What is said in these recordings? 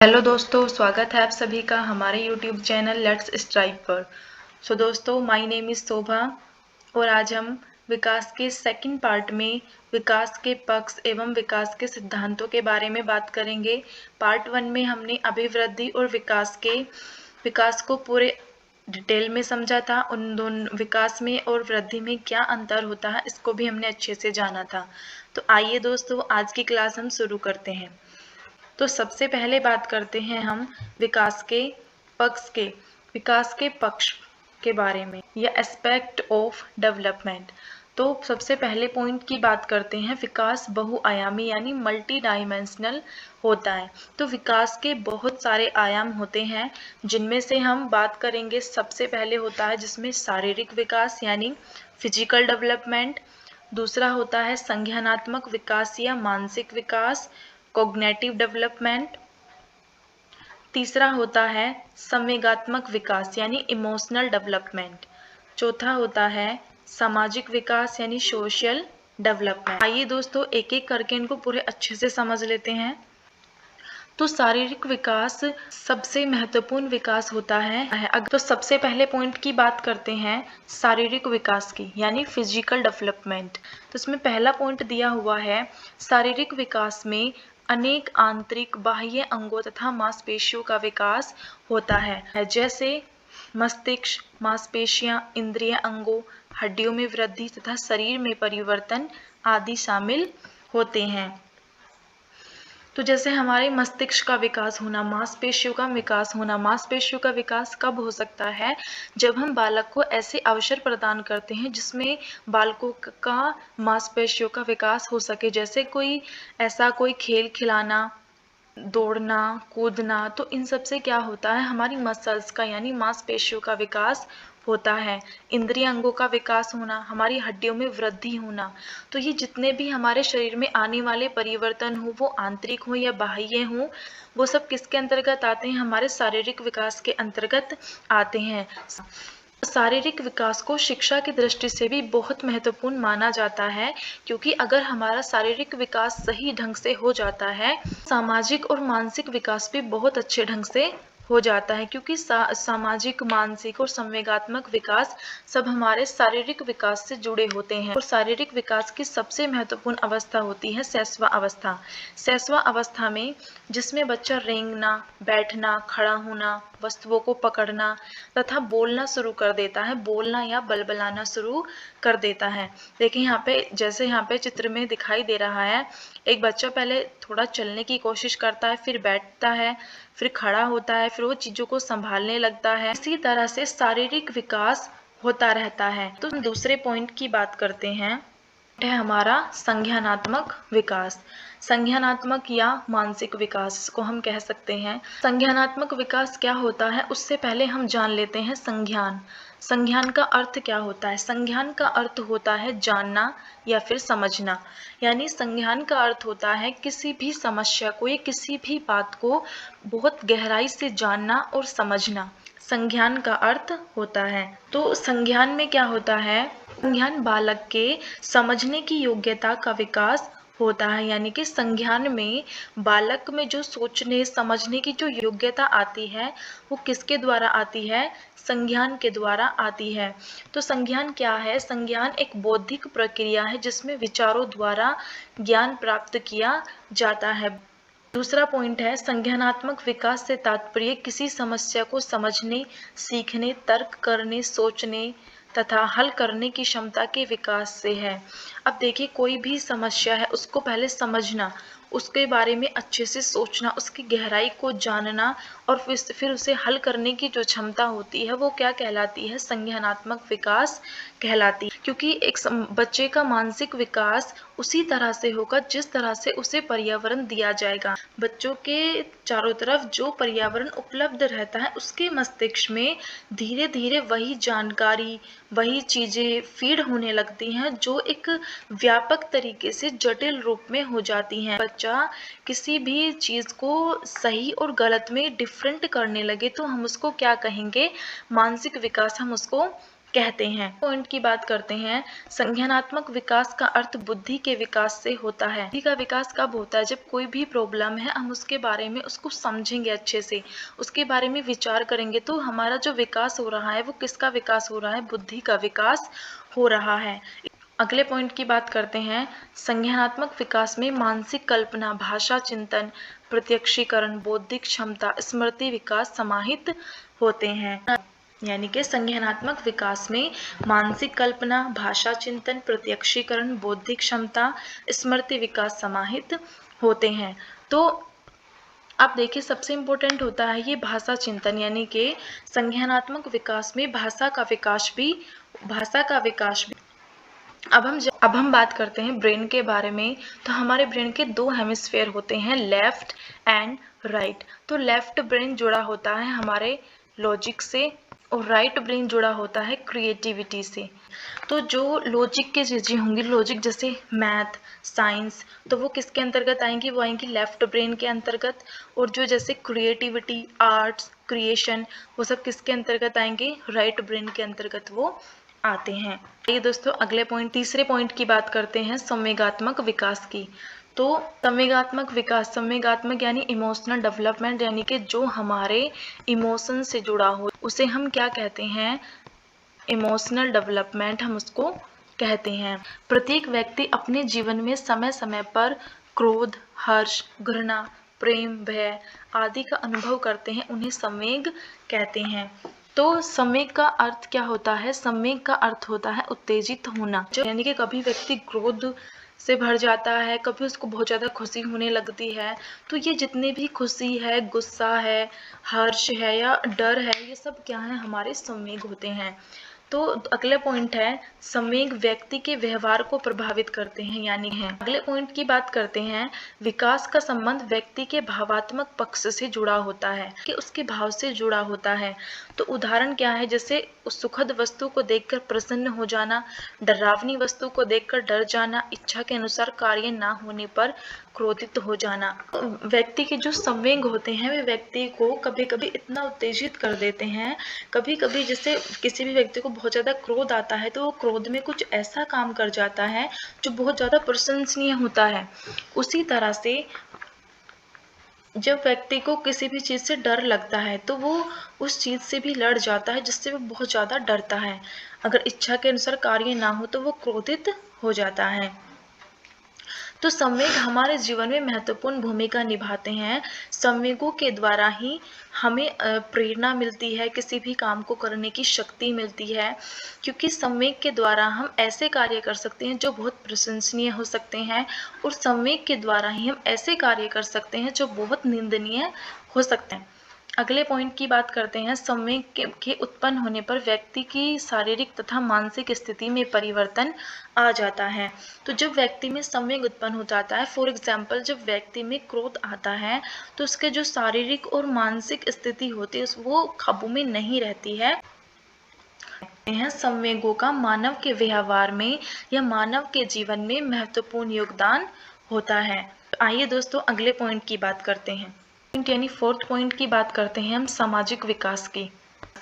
Hello दोस्तों, स्वागत है आप सभी का हमारे यूट्यूब चैनल लेट्स स्ट्राइव पर। दोस्तों, माय नेम इज़ शोभा और आज हम विकास के सेकंड पार्ट में विकास के पक्ष एवं विकास के सिद्धांतों के बारे में बात करेंगे। पार्ट 1 में हमने अभिवृद्धि और विकास को पूरे डिटेल में समझा था। उन दोनों विकास में और वृद्धि में क्या अंतर होता है इसको भी हमने अच्छे से जाना था। तो आइए दोस्तों, आज की क्लास हम शुरू करते हैं। तो सबसे पहले बात करते हैं हम विकास के पक्ष के बारे में या एस्पेक्ट ऑफ डेवलपमेंट। तो सबसे पहले पॉइंट की बात करते हैं, विकास बहुआयामी यानी मल्टी डायमेंशनल होता है। तो विकास के बहुत सारे आयाम होते हैं जिनमें से हम बात करेंगे। सबसे पहले होता है जिसमें शारीरिक विकास यानी फिजिकल डेवलपमेंट, दूसरा होता है संज्ञानात्मक विकास या मानसिक विकास कॉग्निटिव डेवलपमेंट, तीसरा होता है संवेगात्मक विकास यानी इमोशनल डेवलपमेंट, चौथा होता है सामाजिक विकास यानी सोशल डेवलपमेंट। आइए दोस्तों, एक एक करके इनको पूरे अच्छे से समझ लेते हैं। तो शारीरिक विकास सबसे महत्वपूर्ण विकास होता है। तो सबसे पहले पॉइंट की बात करते हैं शारीरिक विकास की यानी फिजिकल डेवलपमेंट। तो इसमें पहला पॉइंट दिया हुआ है, शारीरिक विकास में अनेक आंतरिक बाह्य अंगों तथा मांसपेशियों का विकास होता है, जैसे मस्तिष्क, मांसपेशियां, इंद्रिय अंगों, हड्डियों में वृद्धि तथा शरीर में परिवर्तन आदि शामिल होते हैं। तो जैसे हमारे मस्तिष्क का विकास होना, मांसपेशियों का विकास कब हो सकता है? जब हम बालक को ऐसे अवसर प्रदान करते हैं जिसमें बालकों का मांसपेशियों का विकास हो सके, जैसे कोई खेल खिलाना, दौड़ना, कूदना। तो इन सब से क्या होता है, हमारी मसल्स का यानी मांसपेशियों का विकास होता है। इंद्रिय अंगों का विकास होना, हमारी हड्डियों में वृद्धि होना। तो ये जितने भी हमारे शरीर में आने वाले परिवर्तन हो, वो आंतरिक हो या बाह्य हो, वो सब किसके अंतर्गत आते हैं? हमारे शारीरिक विकास के अंतर्गत आते हैं। शारीरिक विकास को शिक्षा की दृष्टि से भी बहुत महत्वपूर्ण माना जाता है, क्योंकि अगर हमारा शारीरिक विकास सही ढंग से हो जाता है, सामाजिक और मानसिक विकास भी बहुत अच्छे ढंग से हो जाता है, क्योंकि सामाजिक, मानसिक और संवेगात्मक विकास सब हमारे शारीरिक विकास से जुड़े होते हैं। और शारीरिक विकास की सबसे महत्वपूर्ण अवस्था होती है शैशव अवस्था। शैशव अवस्था में जिसमें बच्चा रेंगना, बैठना, खड़ा होना, वस्तुओं को पकड़ना तथा बोलना शुरू कर देता है, बोलना या बलबलाना शुरू कर देता है। देखिए यहाँ पे, जैसे यहाँ पे चित्र में दिखाई दे रहा है, एक बच्चा पहले थोड़ा चलने की कोशिश करता है, फिर बैठता है, फिर खड़ा होता है, फिर वो चीजों को संभालने लगता है। इसी तरह से शारीरिक विकास होता रहता है। तो दूसरे पॉइंट की बात करते हैं, है हमारा संज्ञानात्मक विकास। संज्ञानात्मक या मानसिक विकास इसको हम कह सकते हैं। संज्ञानात्मक विकास क्या होता है, उससे पहले हम जान लेते हैं संज्ञान। संज्ञान का अर्थ क्या होता है? संज्ञान का अर्थ होता है जानना या फिर समझना। यानी संज्ञान का अर्थ होता है किसी भी समस्या को या किसी भी बात को बहुत गहराई से जानना और समझना, संज्ञान का अर्थ होता है। तो संज्ञान में क्या होता है? संज्ञान बालक के समझने की योग्यता का विकास होता है, यानी कि संज्ञान में बालक में जो सोचने समझने की जो योग्यता आती है, वो किसके द्वारा आती है? संज्ञान के द्वारा आती है। तो संज्ञान क्या है? संज्ञान एक बौद्धिक प्रक्रिया है जिसमें विचारों द्वारा ज्ञान प्राप्त किया जाता है। दूसरा पॉइंट है, संज्ञानात्मक विकास से तात्पर्य किसी समस्या को समझने, सीखने, तर्क करने, सोचने तथा हल करने की क्षमता के विकास से है। अब देखिए, कोई भी समस्या है उसको पहले समझना, उसके बारे में अच्छे से सोचना, उसकी गहराई को जानना और फिर उसे हल करने की जो क्षमता होती है वो क्या कहलाती है? संज्ञानात्मक विकास कहलाती है। क्योंकि एक बच्चे का मानसिक विकास उसी तरह से होगा जिस तरह से उसे पर्यावरण दिया जाएगा। बच्चों के चारों तरफ जो पर्यावरण उपलब्ध रहता है, उसके मस्तिष्क में धीरे धीरे वही जानकारी, वही चीजें फीड होने लगती हैं जो एक व्यापक तरीके से जटिल रूप में हो जाती हैं। बच्चा किसी भी चीज को सही और गलत में डिफरेंट करने लगे तो हम उसको क्या कहेंगे? मानसिक विकास हम उसको कहते हैं। पॉइंट की बात करते हैं, संज्ञानात्मक विकास का अर्थ बुद्धि के विकास से होता है। बुद्धि का विकास कब होता है? जब कोई भी प्रॉब्लम है हम उसके बारे में उसको समझेंगे, अच्छे से उसके बारे में विचार करेंगे, तो हमारा जो विकास हो रहा है वो किसका विकास हो रहा है? बुद्धि का विकास हो रहा है। अगले पॉइंट की बात करते हैं, संज्ञानात्मक विकास में मानसिक कल्पना, भाषा चिंतन, प्रत्यक्षीकरण, बौद्धिक क्षमता, स्मृति विकास समाहित होते हैं। यानी कि संज्ञानात्मक विकास में मानसिक कल्पना, भाषा चिंतन, प्रत्यक्षीकरण, बौद्धिक क्षमता, स्मृति विकास समाहित होते हैं। तो अब देखिए, सबसे इम्पोर्टेंट होता है ये भाषा चिंतन, यानी कि संज्ञानात्मक विकास में भाषा का विकास भी। अब हम बात करते हैं ब्रेन के बारे में। तो हमारे ब्रेन के दो हेमिस्फेयर होते हैं, लेफ्ट एंड राइट। तो लेफ्ट ब्रेन जुड़ा होता है हमारे लॉजिक से और राइट ब्रेन जुड़ा होता है क्रिएटिविटी से। तो जो लॉजिक की चीज़ें होंगी, लॉजिक जैसे मैथ, साइंस, तो वो किसके अंतर्गत आएंगी? वो आएंगी लेफ्ट ब्रेन के अंतर्गत। और जो जैसे क्रिएटिविटी, आर्ट्स, क्रिएशन, वो सब किसके अंतर्गत आएंगे? राइट ब्रेन के अंतर्गत वो आते हैं। ये दोस्तों अगले पॉइंट, तीसरे पॉइंट की बात करते हैं, संवेगात्मक विकास की। तो संवेगात्मक विकास, संवेगात्मक यानी इमोशनल डेवलपमेंट, यानी कि जो हमारे इमोशन से जुड़ा हो उसे हम क्या कहते हैं? इमोशनल डेवलपमेंट हम उसको कहते हैं। प्रत्येक व्यक्ति अपने जीवन में समय समय पर क्रोध, हर्ष, घृणा, प्रेम, भय आदि का अनुभव करते हैं, उन्हें संवेग कहते हैं। तो संवेग का अर्थ क्या होता है? संवेग का अर्थ होता है उत्तेजित होना, यानी कि कभी व्यक्ति क्रोध से भर जाता है, कभी उसको बहुत ज़्यादा खुशी होने लगती है। तो ये जितने भी खुशी है, गुस्सा है, हर्ष है या डर है, ये सब क्या है? हमारे संवेग होते हैं। तो अगला पॉइंट है, संवेग व्यक्ति के व्यवहार को प्रभावित करते हैं, यानी है। अगले पॉइंट की बात करते हैं, विकास का संबंध व्यक्ति के भावात्मक पक्ष से जुड़ा होता है, कि उसके भाव से जुड़ा होता है। तो उदाहरण क्या है? जैसे उस सुखद वस्तु को देखकर प्रसन्न हो जाना, डरावनी वस्तु को देखकर डर जाना, इच्छा के अनुसार कार्य ना होने पर क्रोधित हो जाना। व्यक्ति के जो संवेग होते हैं वे व्यक्ति को कभी कभी इतना उत्तेजित कर देते हैं, कभी कभी जैसे किसी भी व्यक्ति को बहुत ज़्यादा क्रोध आता है तो वो क्रोध में कुछ ऐसा काम कर जाता है जो बहुत ज़्यादा प्रशंसनीय होता है। उसी तरह से जब व्यक्ति को किसी भी चीज़ से डर लगता है तो वो उस चीज़ से भी लड़ जाता है जिससे वो बहुत ज़्यादा डरता है। अगर इच्छा के अनुसार कार्य ना हो तो वो क्रोधित हो जाता है। तो संवेग हमारे जीवन में महत्वपूर्ण भूमिका निभाते हैं। संवेगों के द्वारा ही हमें प्रेरणा मिलती है, किसी भी काम को करने की शक्ति मिलती है, क्योंकि संवेग के द्वारा हम ऐसे कार्य कर सकते हैं जो बहुत प्रशंसनीय हो सकते हैं, और संवेग के द्वारा ही हम ऐसे कार्य कर सकते हैं जो बहुत निंदनीय हो सकते हैं। अगले पॉइंट की बात करते हैं, संवेग के उत्पन्न होने पर व्यक्ति की शारीरिक तथा मानसिक स्थिति में परिवर्तन आ जाता है। तो जब व्यक्ति में संवेग उत्पन्न हो जाता है, फॉर एग्जाम्पल जब व्यक्ति में क्रोध आता है तो उसके जो शारीरिक और मानसिक स्थिति होती है वो काबू में नहीं रहती है। संवेगों का मानव के व्यवहार में या मानव के जीवन में महत्वपूर्ण योगदान होता है। आइए दोस्तों अगले पॉइंट की बात करते हैं, यानी फोर्थ पॉइंट की बात करते हैं हम सामाजिक विकास की,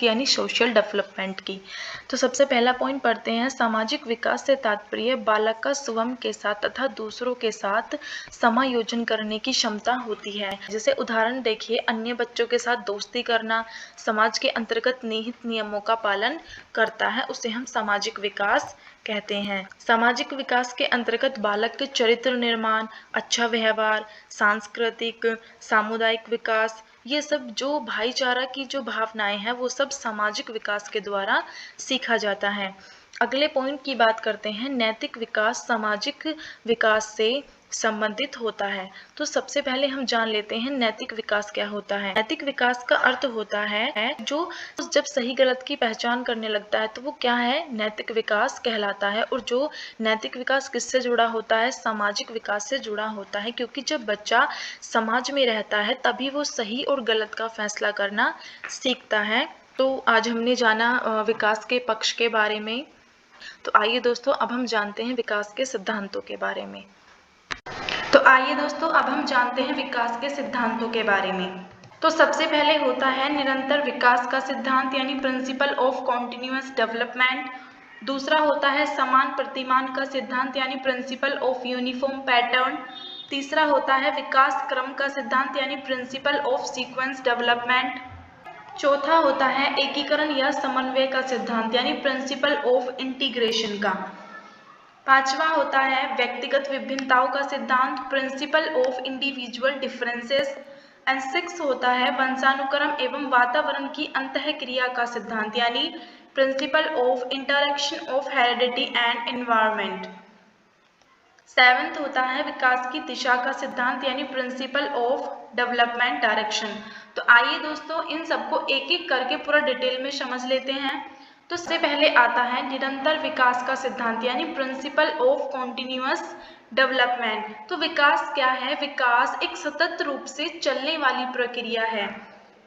यानी सोशल डेवलपमेंट की। तो सबसे पहला पॉइंट पढ़ते हैं, सामाजिक विकास से तात्पर्य बालक का स्वयं के साथ तथा दूसरों के साथ समायोजन करने की क्षमता होती है। जैसे उदाहरण देखिए, अन्य बच्चों के साथ दोस्ती करना समाज के अंतर्गत निहित नियमों का पालन करता है, उसे हम सामाजिक विकास कहते हैं। सामाजिक विकास के अंतर्गत बालक के चरित्र निर्माण, अच्छा व्यवहार, सांस्कृतिक, सामुदायिक विकास, ये सब जो भाईचारा की जो भावनाएं हैं वो सब सामाजिक विकास के द्वारा सीखा जाता है। अगले पॉइंट की बात करते हैं, नैतिक विकास सामाजिक विकास से संबंधित होता है। तो सबसे पहले हम जान लेते हैं नैतिक विकास क्या होता है। नैतिक विकास का अर्थ होता है जो जब सही गलत की पहचान करने लगता है तो वो क्या है? नैतिक विकास कहलाता है। और जो नैतिक विकास किससे जुड़ा होता है? सामाजिक विकास से जुड़ा होता है, क्योंकि जब बच्चा समाज में रहता है तभी वो सही और गलत का फैसला करना सीखता है। तो आज हमने जाना विकास के पक्ष के बारे में। तो आइए दोस्तों अब हम जानते हैं विकास के सिद्धांतों के बारे में। तो सबसे पहले होता है निरंतर विकास का सिद्धांत यानी प्रिंसिपल ऑफ कॉन्टिन्यूअस डेवलपमेंट। दूसरा होता है समान प्रतिमान का सिद्धांत यानी प्रिंसिपल ऑफ यूनिफॉर्म पैटर्न। तीसरा होता है विकास क्रम का सिद्धांत यानी प्रिंसिपल ऑफ सीक्वेंस डेवलपमेंट। चौथा होता है एकीकरण या समन्वय का सिद्धांत यानी प्रिंसिपल ऑफ इंटीग्रेशन का। पांचवा होता है व्यक्तिगत विभिन्नताओं का सिद्धांत principle of individual differences. And six होता है वंशानुक्रम एवं वातावरण की अंतःक्रिया का सिद्धांत यानी principle of interaction of heredity and environment. Seventh होता है विकास की दिशा का सिद्धांत यानी प्रिंसिपल ऑफ डेवलपमेंट डायरेक्शन। तो आइए दोस्तों इन सबको एक एक करके पूरा डिटेल में समझ लेते हैं। तो सबसे पहले आता है निरंतर विकास का सिद्धांत यानी प्रिंसिपल ऑफ कॉन्टिन्यूअस डेवलपमेंट। तो विकास क्या है? विकास एक सतत रूप से चलने वाली प्रक्रिया है।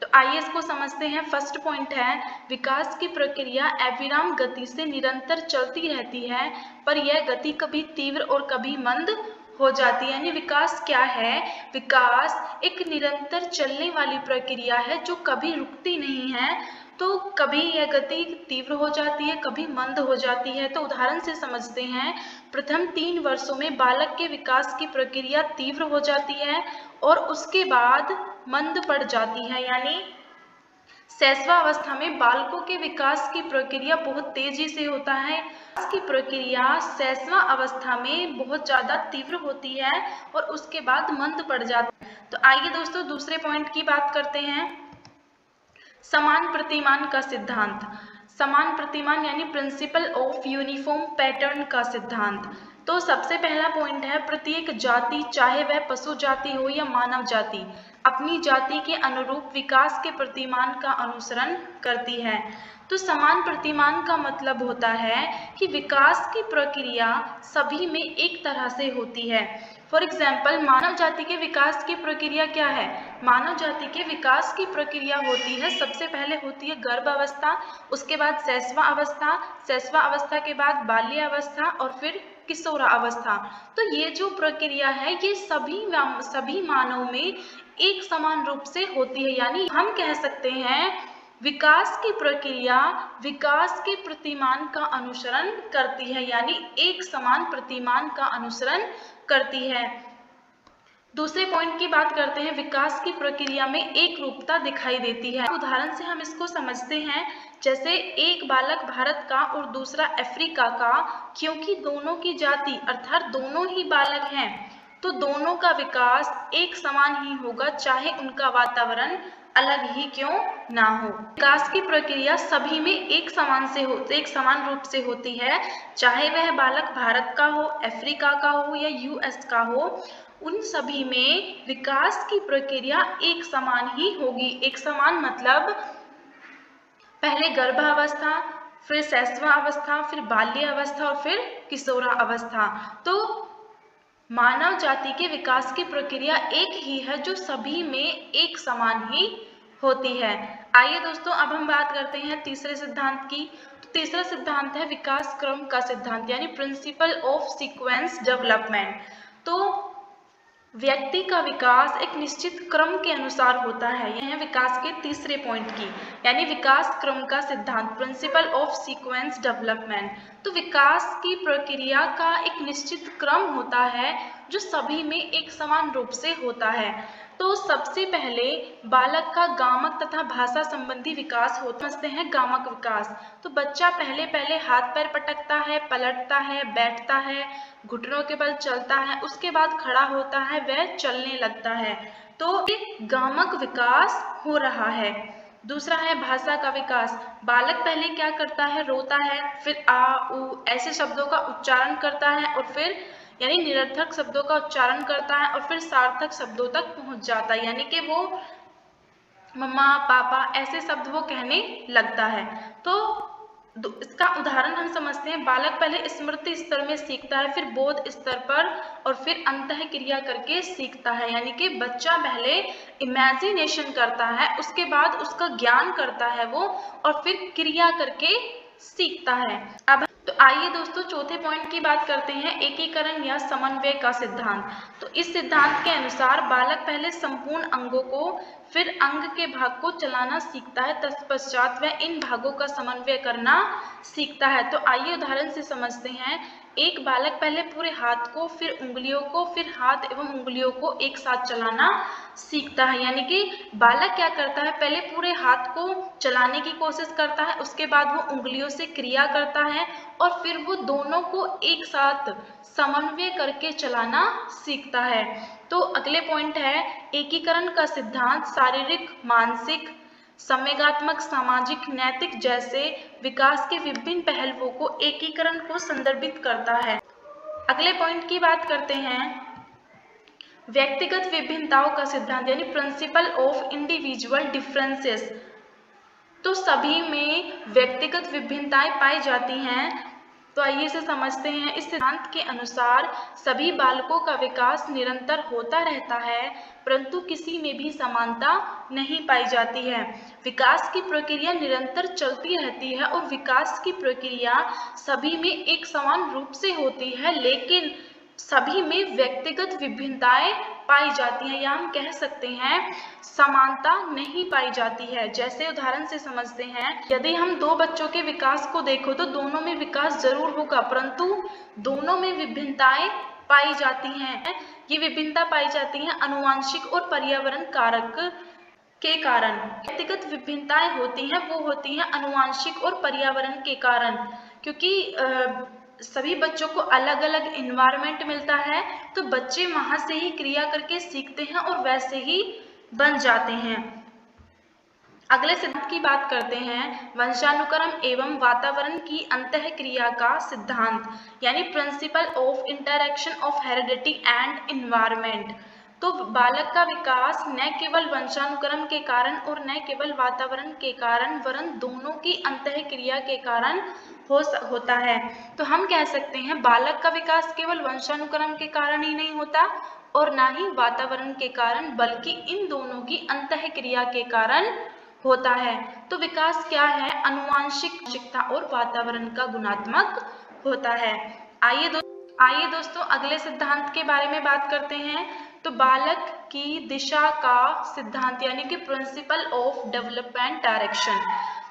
तो आइए इसको समझते हैं। फर्स्ट पॉइंट है विकास की प्रक्रिया अविराम गति से निरंतर चलती रहती है, पर यह गति कभी तीव्र और कभी मंद हो जाती है। यानी विकास क्या है? विकास एक निरंतर चलने वाली प्रक्रिया है जो कभी रुकती नहीं है। तो कभी यह गति तीव्र हो जाती है, कभी मंद हो जाती है। तो उदाहरण से समझते हैं। प्रथम 3 वर्षों में बालक के विकास की प्रक्रिया तीव्र हो जाती है और उसके बाद मंद पड़ जाती है। यानी शैशव अवस्था में बालकों के विकास की प्रक्रिया बहुत तेजी से होता है। विकास की प्रक्रिया शैशव अवस्था में बहुत ज्यादा तीव्र होती है और उसके बाद मंद पड़ जाती है। तो आइए दोस्तों दूसरे पॉइंट की बात करते हैं। समान प्रतिमान का सिद्धांत। समान प्रतिमान यानी प्रिंसिपल ऑफ यूनिफॉर्म पैटर्न का सिद्धांत। तो सबसे पहला पॉइंट है प्रत्येक जाति चाहे वह पशु जाति हो या मानव जाति अपनी जाति के अनुरूप विकास के प्रतिमान का अनुसरण करती है। तो समान प्रतिमान का मतलब होता है कि विकास की प्रक्रिया सभी में एक तरह से होती है। फॉर एग्जाम्पल मानव जाति के विकास की प्रक्रिया क्या है? मानव जाति के विकास की प्रक्रिया होती है, सबसे पहले होती है गर्भ अवस्था, उसके बाद शैशव अवस्था, शैशव अवस्था के बाद बाल्य अवस्था और फिर किशोर अवस्था। तो ये जो प्रक्रिया है ये सभी मानव में एक समान रूप से होती है। यानी हम कह सकते हैं विकास की प्रक्रिया विकास के प्रतिमान का अनुसरण करती है, यानी एक समान प्रतिमान का अनुसरण करती है। दूसरे पॉइंट की बात करते हैं। विकास की प्रक्रिया में एक रूपता दिखाई देती है। उदाहरण से हम इसको समझते हैं। जैसे एक बालक भारत का और दूसरा अफ्रीका का, क्योंकि दोनों की जाति अर्थात दोनों ही बालक हैं तो दोनों का विकास एक समान ही होगा, चाहे उनका वातावरण अलग ही क्यों ना हो। विकास की प्रक्रिया सभी में एक समान रूप से होती है, चाहे वह बालक भारत का हो, अफ्रीका का हो या यूएस का हो। उन सभी में विकास की प्रक्रिया एक समान ही होगी। एक समान मतलब पहले गर्भावस्था, फिर शैशव अवस्था, फिर बाल्य अवस्था और फिर किशोर अवस्था। तो मानव जाति के विकास की प्रक्रिया एक ही है जो सभी में एक समान ही होती है। आइए दोस्तों अब हम बात करते हैं तीसरे सिद्धांत की। तो तीसरा सिद्धांत है विकास क्रम का सिद्धांत यानी प्रिंसिपल ऑफ सीक्वेंस डेवलपमेंट। तो व्यक्ति का विकास एक निश्चित क्रम के अनुसार होता है। यह है विकास के तीसरे पॉइंट की यानी विकास क्रम का सिद्धांत प्रिंसिपल ऑफ सीक्वेंस डेवलपमेंट। तो विकास की प्रक्रिया का एक निश्चित क्रम होता है जो सभी में एक समान रूप से होता है। तो सबसे पहले बालक का गामक तथा भाषा संबंधी विकास होता है। गामक विकास तो बच्चा पहले हाथ पैर पटकता है, पलटता है, बैठता है, घुटनों के बल चलता है, उसके बाद खड़ा होता है, वह चलने लगता है। तो एक गामक विकास हो रहा है। दूसरा है भाषा का विकास। बालक पहले क्या करता है? रोता है, फिर आ उ ऐसे शब्दों का उच्चारण करता है और फिर यानी निरर्थक शब्दों का उच्चारण करता है और फिर सार्थक शब्दों तक पहुंच जाता है, यानी कि वो मम्मा पापा ऐसे शब्द वो कहने लगता है। तो इसका उदाहरण हम समझते हैं। बालक पहले स्मृति स्तर में सीखता है, फिर बोध स्तर पर और फिर अंतः क्रिया करके सीखता है। यानी कि बच्चा पहले इमेजिनेशन करता है, उसके बाद उसका ज्ञान करता है वो और फिर क्रिया करके सीखता है। अब तो आइए दोस्तों चौथे पॉइंट की बात करते हैं, एकीकरण या समन्वय का सिद्धांत। तो इस सिद्धांत के अनुसार बालक पहले संपूर्ण अंगों को, फिर अंग के भाग को चलाना सीखता है, तत्पश्चात वह इन भागों का समन्वय करना सीखता है। तो आइए उदाहरण से समझते हैं। एक बालक पहले पूरे हाथ को, फिर उंगलियों को, फिर हाथ एवं उंगलियों को एक साथ चलाना सीखता है। यानी कि बालक क्या करता है, पहले पूरे हाथ को चलाने की कोशिश करता है, उसके बाद वो उंगलियों से क्रिया करता है और फिर वो दोनों को एक साथ समन्वय करके चलाना सीखता है। तो अगले पॉइंट है, एकीकरण का सिद्धांत शारीरिक, मानसिक, संवेगात्मक, सामाजिक, नैतिक जैसे विकास के विभिन्न पहलुओं को एकीकरण को संदर्भित करता है। अगले पॉइंट की बात करते हैं, व्यक्तिगत विभिन्नताओं का सिद्धांत यानी प्रिंसिपल ऑफ इंडिविजुअल डिफरेंसेस। तो सभी में व्यक्तिगत विभिन्नताएं पाई जाती हैं। तो आइए इसे समझते हैं। इस सिद्धांत के अनुसार सभी बालकों का विकास निरंतर होता रहता है, परंतु किसी में भी समानता नहीं पाई जाती है। विकास की प्रक्रिया निरंतर चलती रहती है और विकास की प्रक्रिया सभी में एक समान रूप से होती है, लेकिन सभी में व्यक्तिगत विभिन्नताएं पाई जाती हैं, या हम कह सकते हैं समानता नहीं पाई जाती है। जैसे उदाहरण से समझते हैं, यदि हम दो बच्चों के विकास को देखो तो दोनों में विकास जरूर होगा, परंतु दोनों में विभिन्नताएं पाई जाती हैं। ये विभिन्नता पाई जाती हैं आनुवंशिक और पर्यावरण कारक के कारण। व्यक्तिगत विभिन्नताएं होती हैं वो होती हैं आनुवंशिक और पर्यावरण के कारण, क्योंकि सभी बच्चों को अलग अलग एनवायरनमेंट मिलता है, तो बच्चे वहां से ही क्रिया करके सीखते हैं और वैसे ही बन जाते हैं। अगले सिद्धांत की बात करते हैं, वंशानुक्रम एवं वातावरण की अंतःक्रिया का सिद्धांत यानी principle of interaction of heredity and environment. तो बालक का विकास न केवल वंशानुक्रम के कारण और न केवल वातावरण के कारण, वरन दोनों की अंतःक्रिया के कारण होता है। तो हम कह सकते हैं बालक का विकास केवल वंशानुक्रम के कारण ही नहीं होता और ना ही वातावरण के कारण, बल्कि इन दोनों की अंतःक्रिया के कारण होता है। तो विकास क्या है, आनुवंशिकता और वातावरण का गुणात्मक होता है। आइए दोस्तों अगले सिद्धांत के बारे में बात करते हैं। तो बालक की दिशा का सिद्धांत यानी कि प्रिंसिपल ऑफ डेवलपमेंट डायरेक्शन।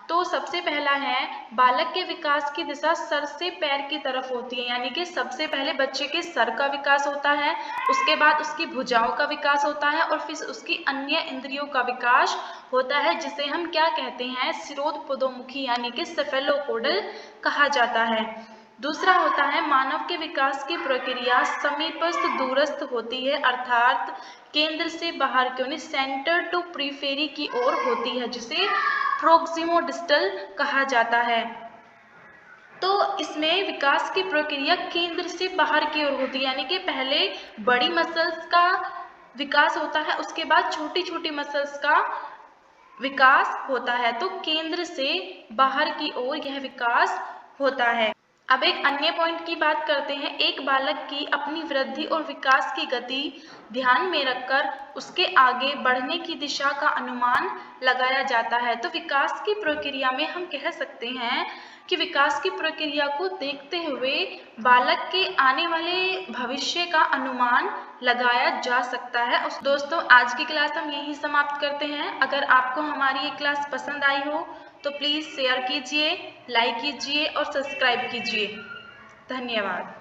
तो सबसे पहला है, बालक के विकास की दिशा सर से पैर की तरफ होती है, यानी कि सबसे पहले बच्चे के सर का विकास होता है, उसके बाद उसकी भुजाओं का विकास होता है और फिर उसकी अन्य इंद्रियों का विकास होता है, जिसे हम क्या कहते हैं, शिरोदपदोमुखी यानी कि सेफेलोपोडल कहा जाता है। दूसरा होता है, मानव के विकास की प्रक्रिया समीपस्थ दूरस्थ होती है, अर्थात केंद्र से बाहर की यानी सेंटर टू प्रीफेरी की ओर होती है, जिसे प्रोक्सिमोडिस्टल कहा जाता है। तो इसमें विकास की प्रक्रिया केंद्र से बाहर की ओर होती है, यानी कि पहले बड़ी मसल्स का विकास होता है, उसके बाद छोटी छोटी मसल्स का विकास होता है। तो केंद्र से बाहर की ओर यह विकास होता है। अब एक अन्य पॉइंट की बात करते हैं, एक बालक की अपनी वृद्धि और विकास की गति ध्यान में रखकर उसके आगे बढ़ने की दिशा का अनुमान लगाया जाता है। तो विकास की प्रक्रिया में हम कह सकते हैं कि विकास की प्रक्रिया को देखते हुए बालक के आने वाले भविष्य का अनुमान लगाया जा सकता है। दोस्तों आज की क्लास हम यहीं समाप्त करते हैं। अगर आपको हमारी ये क्लास पसंद आई हो तो प्लीज़ शेयर कीजिए, लाइक कीजिए और सब्सक्राइब कीजिए। धन्यवाद।